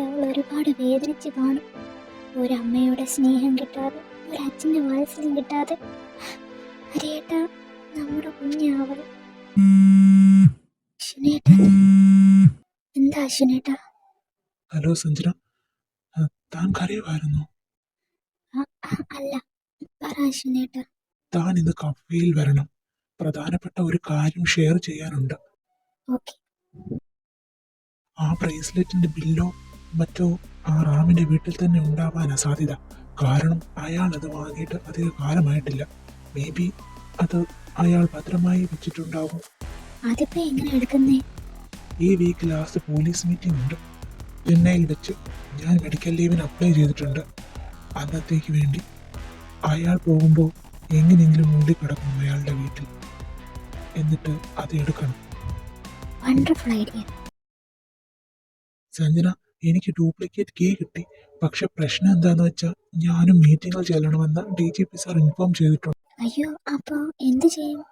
അവൾ ഒരുപാട് വേദനിച്ച് കാണും. ഒരമ്മയുടെ സ്നേഹം കിട്ടാതെ, ഒരച്ഛൻ്റെ വാത്സല്യം കിട്ടാതെ. ഹരിയേട്ടാ, നമ്മുടെ കുഞ്ഞാവൾ. അശ്വിനേട്ടാ, എന്താ അശ്വിനേട്ടാ? ഹലോ സഞ്ജന, താൻ കരയുമായിരുന്നു? അല്ല, പറ അശ്വിനേട്ടാ. താൻ ഇന്ന് കഫേയിൽ വരണം. പ്രധാനപ്പെട്ട ഒരു കാര്യം ഷെയർ ചെയ്യാനുണ്ട്. ഓക്കെ. ആ ബ്രേസ്ലെറ്റിന്റെ ബില്ലോ മറ്റോ ആ റാമിന്റെ വീട്ടിൽ തന്നെ ഉണ്ടാവാനാ സാധ്യത. കാരണം അയാൾ അത് വാങ്ങിയിട്ട് അധിക കാലമായിട്ടില്ല. മേ ബി അത് അയാൾ ഭദ്രമായി വെച്ചിട്ടുണ്ടാവും. അതിപ്പോ എങ്ങനെ എടുക്കുന്നേ? ഈ വീക്ക് ലാസ്റ്റ് പോലീസ് മീറ്റിംഗ് ഉണ്ട് ചെന്നൈയിൽ വെച്ച്. ഞാൻ മെഡിക്കൽ ലീവിന് അപ്ലൈ ചെയ്തിട്ടുണ്ട്. അന്നത്തേക്ക് വേണ്ടി അയാൾ പോകുമ്പോൾ എങ്ങനെയെങ്കിലും മൂടിക്കിടക്കണം അയാളുടെ വീട്ടിൽ. എന്നിട്ട് അത് എടുക്കണം. Wonderful idea. സഞ്ജന, എനിക്ക് ഡ്യൂപ്ലിക്കേറ്റ് കീ കിട്ടി. പക്ഷെ പ്രശ്നം എന്താന്ന് വെച്ചാൽ ഞാനും മീറ്റിംഗിൽ ചെല്ലണമെന്ന് DGP സാർ ഇൻഫോം ചെയ്തിട്ടുണ്ട്. അയ്യോ, അപ്പോ എന്ത് ചെയ്യും?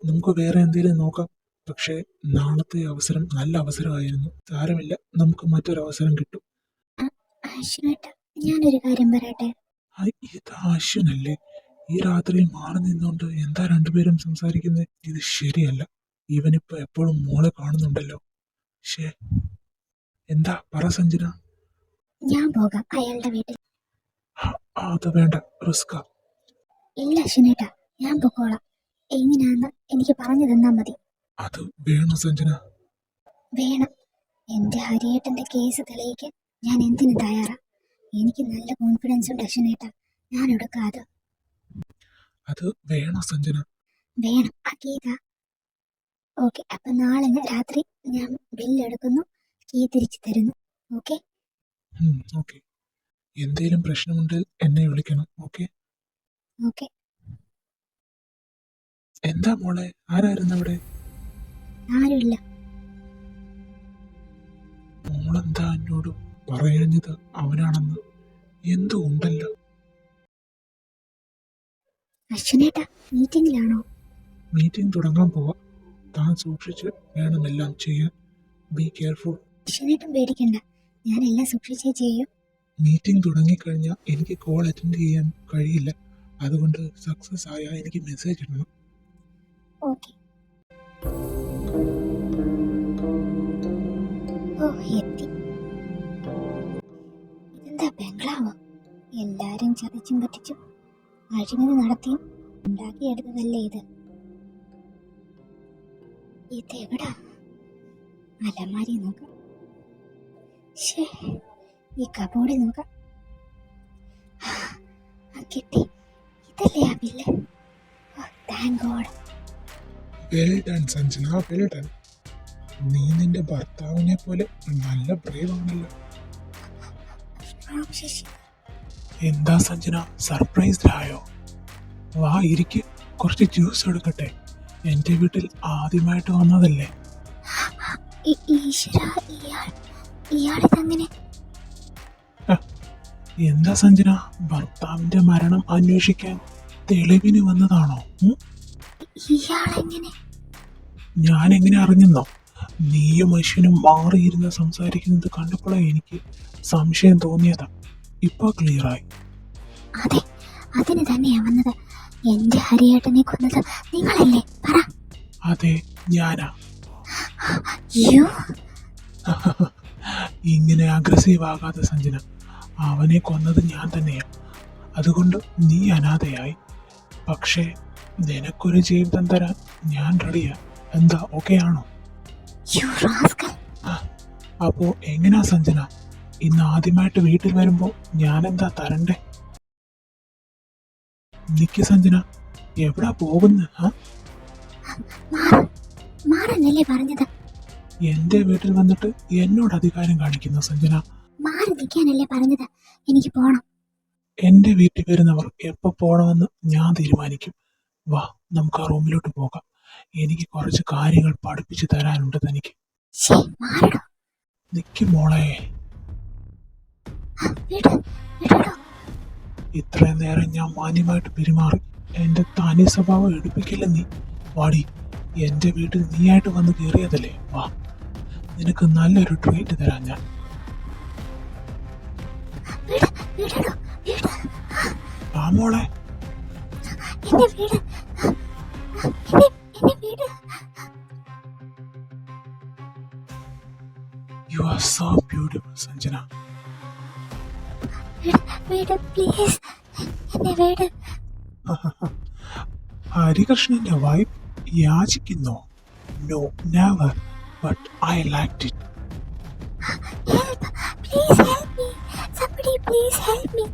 നമുക്ക് വേറെ എന്തെങ്കിലും നോക്കാം. പക്ഷേ നാളത്തെ അവസരം നല്ല അവസരമായിരുന്നു. സാരമില്ല, നമുക്ക് മറ്റൊരു അവസരം കിട്ടും. അശ്വിനേട്ടാ, ഞാനൊരു കാര്യം പറയട്ടെ? ഇത് അശ്വിനല്ലേ? ഈ രാത്രിയിൽ മാറി നിന്നുകൊണ്ട് എന്താ രണ്ടുപേരും സംസാരിക്കുന്നത്? ഇത് ശരിയല്ല. ഇവനിപ്പോ എപ്പോഴും മോളെ കാണുന്നുണ്ടല്ലോ. ശേ, എന്താ പറ സഞ്ജന. ഞാൻ പോകാം അയാളുടെ വീട്ടിൽ. അത് വേണ്ട, റിസ്കാ. ഇല്ല അശ്വിനേട്ടാ, ഞാൻ പൊക്കോളാം. എങ്ങനെയാന്ന് എനിക്ക് പറഞ്ഞു തന്നാ മതി. അത് വേണം സഞ്ജന. വേണം. എന്റെ ഹരിയേട്ടന്റെ കേസ് തെളിയിക്കാൻ ഞാൻ എന്തിനു തയ്യാറാ. എനിക്ക് നല്ല കോൺഫിഡൻസ് ഉണ്ട് അശ്വിനേട്ടാ. ഞാൻ എടുക്കാതെ. അത് വേണം സഞ്ജന. വേണം. അഗീത. ഓക്കെ, അപ്പൊ നാളെ രാത്രി ഞാൻ ബില്ലെടുക്കുന്നു, കീ തിരിച്ചു തരുന്നു. ഓക്കെ? ഓക്കെ. എന്തേലും പ്രശ്നമുണ്ടെങ്കിൽ എന്നെ വിളിക്കണം. ഓക്കെ? ഓക്കെ. എന്താ മോളെ, ആരായിരുന്നു അവിടെ? ആരുമില്ല. മോളെന്താ എന്നോട് പറയാഞ്ഞത് അവനാണെന്ന്? എന്തോ ഉണ്ടല്ലോ. അശ്വിനേട്ടാ, മീറ്റിംഗിലാണോ? മീറ്റിംഗ് തുടങ്ങാൻ പോവാ. താൻ സൂക്ഷിച്ച് വേണം എല്ലാം ചെയ്യാൻ. Be careful. അശ്വിനേട്ടൻ പേടിക്കണ്ട, ഞാൻ എല്ലാം സൂക്ഷിച്ചേ ചെയ്യും. മീറ്റിംഗ് തുടങ്ങിക്കഴിഞ്ഞാൽ എനിക്ക് കോൾ അറ്റൻഡ് ചെയ്യാൻ കഴിയില്ല. അതുകൊണ്ട് സക്സസ് ആയാൽ എനിക്ക് മെസ്സേജ് ഇടണം. ഓക്കെ. ഓ, എത്തി. ഇതെന്താ ബംഗ്ലാവോ? എല്ലാരും ചതിച്ചും പറ്റിച്ചും അഴിമതി നടത്തിയും ഉണ്ടാക്കിയെടുത്തതല്ലേ ഇത്? ഇതെവിടാ? അലമാരി നോക്കാം. ശേ, ഈ കബോർഡിൽ നോക്കാം. കിട്ടി. ഇതല്ലേ ആ bill? Thank God. Well done Sanjana, well done. നീ നിന്റെ ഭർത്താവിനെ പോലെ നല്ല ബ്രേവ് ആണല്ലോ. എന്താ സഞ്ജന, സർപ്രൈസ്ഡായോ? വാ, ഇരിക്ക്. കുറച്ച് ജ്യൂസ് എടുക്കട്ടെ. എന്റെ വീട്ടിൽ ആദ്യമായിട്ട് വന്നതല്ലേ. എന്താ സഞ്ജന, ഭർത്താവിന്റെ മരണം അന്വേഷിക്കാൻ തെളിവിന് വന്നതാണോ? ഞാൻ എങ്ങനെ അറിഞ്ഞെന്നോ? നീയും അശ്വിനും മാറിയിരുന്ന് സംസാരിക്കുന്നത് കണ്ടപ്പോഴേ എനിക്ക് സംശയം തോന്നിയതാ. ഇപ്പൊ ക്ലിയറായി. അതെ, അതിന് തന്നെയാ വന്നത്. എന്റെ ഹരിയേട്ടനെ കൊന്നത് നിങ്ങളല്ലേ? പറ. അതെ, ഞാനാ. ഇങ്ങനെ അഗ്രസീവ് ആകാതെ സഞ്ജന. അവനെ കൊന്നത് ഞാൻ തന്നെയാ. അതുകൊണ്ട് നീ അനാഥയായി. പക്ഷേ നിനക്കൊരു ജീവിതം തരാൻ ഞാൻ റെഡിയാ. എന്താ, ഓക്കെ ആണോ? അപ്പോ എങ്ങനാ സഞ്ജന, ഇന്ന് ആദ്യമായിട്ട് വീട്ടിൽ വരുമ്പോ ഞാനെന്താ തരണ്ടേ? നിക്ക് സഞ്ജന, എവിടാ പോകുന്നത്? പറഞ്ഞത് എന്റെ വീട്ടിൽ വന്നിട്ട് എന്നോട് അധികാരം കാണിക്കുന്നു സഞ്ജന. മാറി നിൽക്കാനല്ലേ പറഞ്ഞത്? എനിക്ക് പോണം. എന്റെ വീട്ടിൽ വരുന്നവർ എപ്പോ പോണമെന്ന് ഞാൻ തീരുമാനിക്കും. വാ, നമുക്ക് ആ റൂമിലോട്ട് പോകാം. എനിക്ക് കുറച്ച് കാര്യങ്ങൾ പഠിപ്പിച്ചു തരാനുണ്ട് തനിക്ക്. നിക്ക് മോളെ. ഇത്രയും നേരം ഞാൻ മാന്യമായിട്ട് പെരുമാറി. എന്റെ തനി സ്വഭാവം എടുപ്പിക്കില്ല നീ. വാടി, എന്റെ വീട്ടിൽ നീയായിട്ട് വന്ന് കയറിയതല്ലേ. വാ, നിനക്ക് നല്ലൊരു ട്രീറ്റ് തരാം ഞാൻ. വീട് വീടടോ വീട് ആ മോളെ, എന്റെ വീട് എന്റെ വീട് you are so beautiful Sanjana. വീട് പ്ലീസ് എന്റെ വീട് ഹരികൃഷ്ണന്റെ വൈഫ് യാചിക്കുന്നു. No, never, but I liked it. help please help me somebody please help me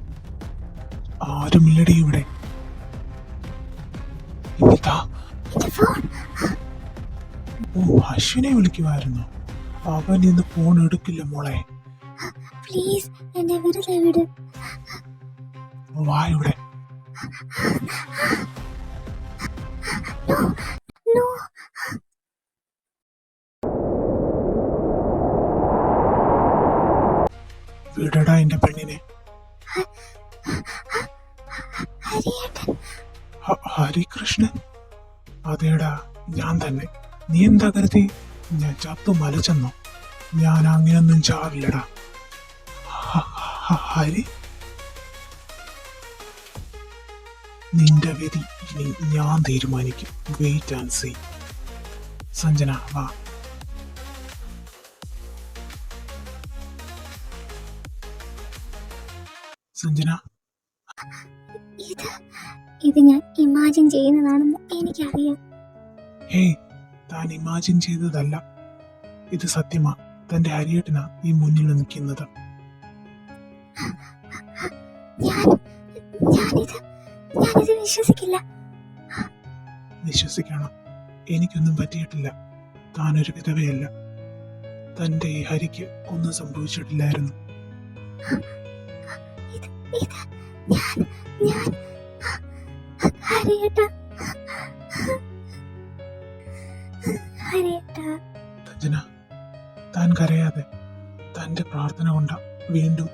ആരുമില്ലടി ഇവിടെ. ഇതാ, എന്റെ ഫോൺ ഓ, അശ്വിനെ വിളിക്കുമായിരുന്നു. അവൻ ഇന്ന് ഫോൺ എടുക്കില്ല മോളെ. പ്ലീസ് എന്നെ വെറുതെ വിട് വാ ഇവിടെ. നോ വിടടാ എന്റെ പെണ്ണിനെ. ഹരിയേട്ടൻ ഹരികൃഷ്ണൻ? അതേടാ, ഞാൻ തന്നെ. നീ എന്താ കരുതി ഞാൻ ചത്തു മലച്ചെന്നോ? ഞാൻ അങ്ങനെയൊന്നും ചാവില്ലടാ. ഹരി, നിന്റെ വിധി ഇനി ഞാൻ തീരുമാനിക്കും. Wait and see. സഞ്ജന, വാ. സഞ്ജന, ഇത് ഞാൻ ഇമാജിൻ ചെയ്യുന്നതാണെന്ന് എനിക്കറിയാം. ഹേയ്, താൻ ഇമാജിൻ ചെയ്തതല്ല, ഇത് സത്യമാ. തന്റെ ഹരിയേട്ടനാ ഈ മുന്നിൽ നിൽക്കുന്നത്. ഞാനിത് വിശ്വസിക്കില്ല. വിശ്വസിക്കണം. എനിക്കൊന്നും പറ്റിയിട്ടില്ല. താനൊരു വിധവയല്ല. തന്റെ ഈ ഹരിക്ക് ഒന്നും സംഭവിച്ചിട്ടില്ലായിരുന്നു. സഞ്ജന, താൻ കരയാതെ. തന്റെ പ്രാർത്ഥന കൊണ്ടാ വീണ്ടും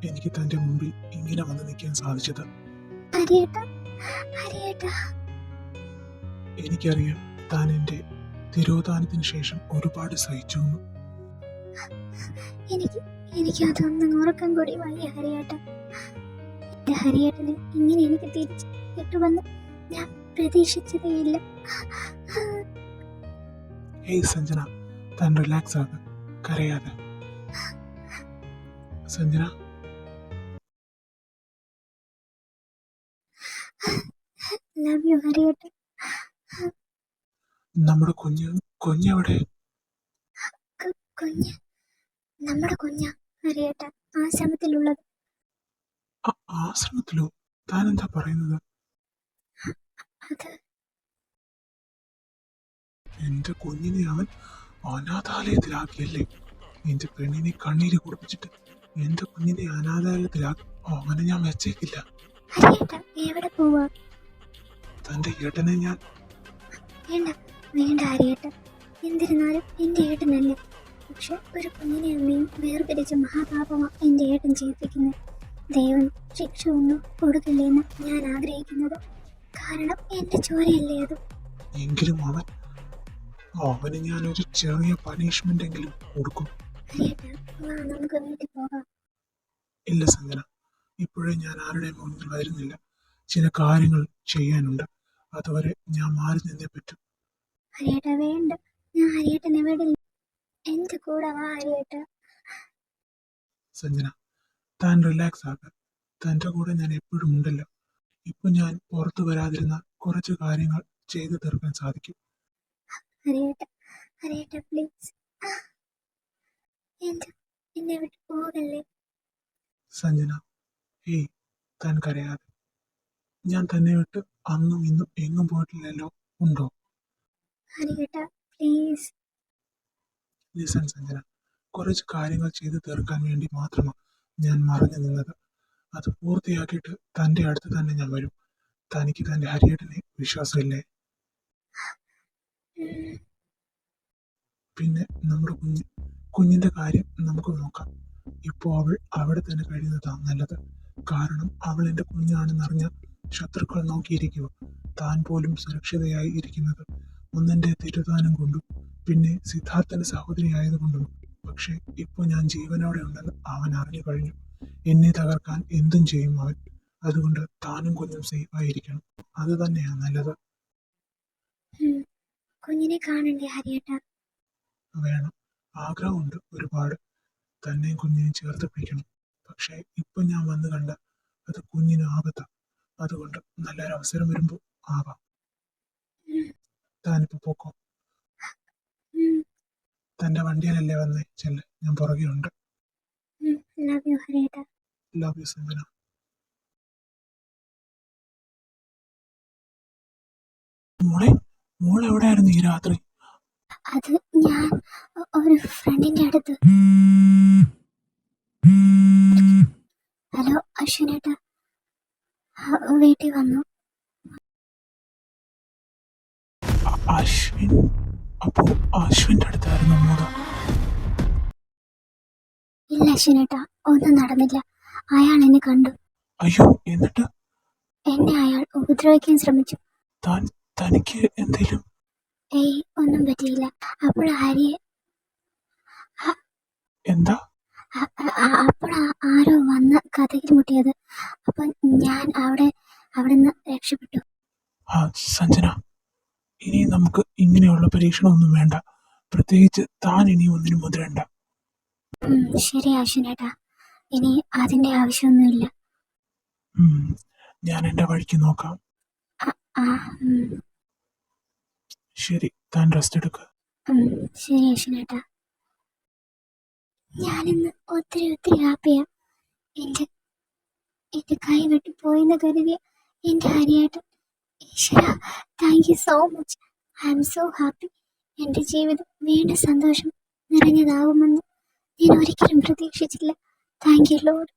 എനിക്ക് തന്റെ മുമ്പിൽ ഇങ്ങനെ വന്ന് നിൽക്കാൻ സാധിച്ചത്. എനിക്കറിയാം താൻ എന്റെ തിരോധാനത്തിന് ശേഷം ഒരുപാട് സഹിച്ചു. എനിക്ക് അതൊന്നും ഉറക്കം കൂടി വയ്യ ഹരിയേട്ട. എന്റെ ഹരിയേട്ടന് ഇങ്ങനെ എനിക്ക് തിരിച്ചു കിട്ടുമെന്ന് ഞാൻ പ്രതീക്ഷിച്ചതേയില്ല. ഹേയ് സഞ്ജന, താൻ റിലാക്സ് ആക, കരയാതെ. സഞ്ജന, ലവ് യു ഹരിയേട്ട. നമ്മുടെ കുഞ്ഞെവിടെ? കുഞ്ഞ് നമ്മുടെ കുഞ്ഞ ഹരിയേട്ട, ആശ്രമത്തിലുള്ളത്. ആശ്രമത്തിലോ? താൻ എന്താ പറയുന്നത്? അത് എന്റെ കുഞ്ഞിനെ അവൻ അനാഥാലയത്തിലാക്കിയല്ലേ? എന്റെ പെണ്ണിനെ കണ്ണീര് കുടിപ്പിച്ചിട്ട് എന്റെ കുഞ്ഞിനെ അനാഥാലയത്തിലാക്കി. അങ്ങനെ ഞാൻ വെച്ചേക്കില്ല. ഹരിയേട്ട, എവിടെ പോവാ? തന്റെ ഏട്ടനെ ഞാൻ വേണ്ട ഹരിയേട്ട. എന്തിരുന്നാലും എന്റെ ഏട്ടനല്ലേ. പക്ഷെ ഒരു കുഞ്ഞിനെ അമ്മയും വേർപിരിച്ച മഹാപാപമാ എന്റെ ഏട്ടൻ ചെയ്യിപ്പിക്കുന്നത്. ദൈവം ശിക്ഷ ഒന്നും കൊടുക്കില്ലെന്ന് ഞാൻ ആഗ്രഹിക്കുന്നത്. കാരണം എന്റെ ചോരയല്ലേ അത്. എങ്കിലും അവന് ഞാനൊരു ചെറിയ പണിഷ്മെന്റ് എങ്കിലും കൊടുക്കും. ഹരിയേട്ട, വാ നമുക്ക് വീട്ടിൽ പോകാം. ഇല്ല സഞ്ജന, ഇപ്പോഴേ ഞാൻ ആരുടെ മുന്നിൽ വരുന്നില്ല. ചില കാര്യങ്ങൾ ചെയ്യാനുണ്ട്. അതുവരെ ഞാൻ മാറി നിന്നേ പറ്റും. ഹരിയേട്ട വേണ്ട, ഞാൻ ഹരിയേട്ടനെ വിടില്ല. എന്റെ കൂടെ വാ ഹരിയേട്ട. സഞ്ജന, താൻ റിലാക്സ് ആക. തന്റെ കൂടെ ഞാൻ എപ്പോഴും ഉണ്ടല്ലോ. ഇപ്പൊ ഞാൻ പുറത്തു വരാതിരുന്ന കുറച്ച് കാര്യങ്ങൾ ചെയ്തു തീർക്കാൻ സാധിക്കും. ഹരിയേട്ട പ്ലീസ്, എന്നെ വിട്ട് പോകല്ലേ. സഞ്ജന, ഹേയ്, താൻ കരയാതെ. ഞാൻ തന്നെ വിട്ട് അന്നും ഇന്നും എങ്ങും പോയിട്ടില്ലല്ലോ. ഉണ്ടോ? ഹരിയേട്ട പ്ലീസ്. ലിസൺ സഞ്ജന, കുറച്ച് കാര്യങ്ങൾ ചെയ്തു തീർക്കാൻ വേണ്ടി മാത്രമാണ് ഞാൻ മറഞ്ഞു നിന്നത്. അത് പൂർത്തിയാക്കിയിട്ട് തന്റെ അടുത്ത് തന്നെ ഞാൻ വരും. തനിക്ക് തന്റെ ഹരിയേട്ടനെ വിശ്വാസമില്ലേ? പിന്നെ നമ്മുടെ കുഞ്ഞിന്റെ കാര്യം നമുക്ക് നോക്കാം. ഇപ്പോ അവൾ അവിടെ തന്നെ കഴിയുന്നതാ നല്ലത്. കാരണം അവൾ എന്റെ കുഞ്ഞാണെന്നറിഞ്ഞ ശത്രുക്കൾ നോക്കിയിരിക്കുക. താൻ പോലും സുരക്ഷിതയായി ഇരിക്കുന്നത് ഒന്നെന്റെ തിരുതാനം കൊണ്ടും പിന്നെ സിദ്ധാർത്ഥന്റെ സഹോദരി ആയതുകൊണ്ടും. പക്ഷെ ഇപ്പൊ ഞാൻ ജീവനോടെ ഉണ്ടെന്ന് അവൻ അറിഞ്ഞു കഴിഞ്ഞു. എന്നെ തകർക്കാൻ എന്തും ചെയ്യും അവൻ. അതുകൊണ്ട് താനും കുഞ്ഞും സേഫായിരിക്കണം. അത് തന്നെയാണ് നല്ലത്. ഉം, കുഞ്ഞിനെ കാണണ്ടേ ഹരിയേട്ട? വേണം. ആഗ്രഹമുണ്ട് ഒരുപാട്. തന്നെയും കുഞ്ഞിനെയും ചേർത്ത് പിടിക്കണം. പക്ഷേ ഇപ്പൊ ഞാൻ വന്ന് കണ്ട അത് കുഞ്ഞിന് ആപത്താ. അതുകൊണ്ട് നല്ലൊരു അവസരം വരുമ്പോ ആവാം. ഉം, താനിപ്പോ പോക്കോ. ഉം, തന്റെ വണ്ടിയിലല്ലേ വന്നേ? ചെല്ല്, ഞാൻ പുറകെ ഉണ്ട്. ലവ് യു ഹരിയേട്ട. Love you Sanjana. മോളെ, മോൾ എവിടെയായിരുന്നു ഈ രാത്രി? അത് ഞാൻ ഒരു ഫ്രണ്ടിന്റെ അടുത്ത്. ഹലോ അശ്വിനേട്ട, വീട്ടിൽ വന്നു. അശ്വിൻ? അപ്പോ അശ്വിന്റെ അടുത്തായിരുന്നു മോള്? ഇല്ല അശ്വിനേട്ട, ഒന്നും നടന്നില്ല. അയാൾ എന്നെ കണ്ടു. അയ്യോ, എന്നിട്ട്? എന്നെ അയാൾ ഉപദ്രവിക്കാൻ ശ്രമിച്ചു. തനിക്ക് എന്തേലും? ഏയ്, ഒന്നും പറ്റിയില്ല. അപ്പോൾ ഹരിയെ എന്താ? അപ്പോഴാ ആരോ വന്ന് കഥകിൽ മുട്ടിയത്. അപ്പൊ ഞാൻ അവിടുന്ന് രക്ഷപ്പെട്ടു. ആ സഞ്ജന, ഇനി നമുക്ക് ഇങ്ങനെയുള്ള പരീക്ഷണമൊന്നും വേണ്ട. പ്രത്യേകിച്ച് താൻ ഇനി ഒന്നിനും മുതിരണ്ട. ശരി അശ്വിനേട്ടാ, ഇനി അതിന്റെ ആവശ്യമൊന്നുമില്ല. ഞാൻ എന്റെ വഴിക്ക് നോക്കാം. ആ, ശരി, താൻ റെസ്റ്റ് എടുക്ക. ശരി അശ്വിനേട്ടാ. ഞാനിന്ന് ഒത്തിരി ഹാപ്പിയാ. എന്റെ കൈ വെട്ടി പോയെന്ന് കരുതിയ എന്റെ ഹരിയേട്ടൻ. ഈശ്വര, thank you so much. I am so happy. എന്റെ ജീവിതം വീണ്ടും സന്തോഷം നിറഞ്ഞതാവുമെന്ന് ഞാൻ ഒരിക്കലും പ്രതീക്ഷിച്ചില്ല. Thank you Lord.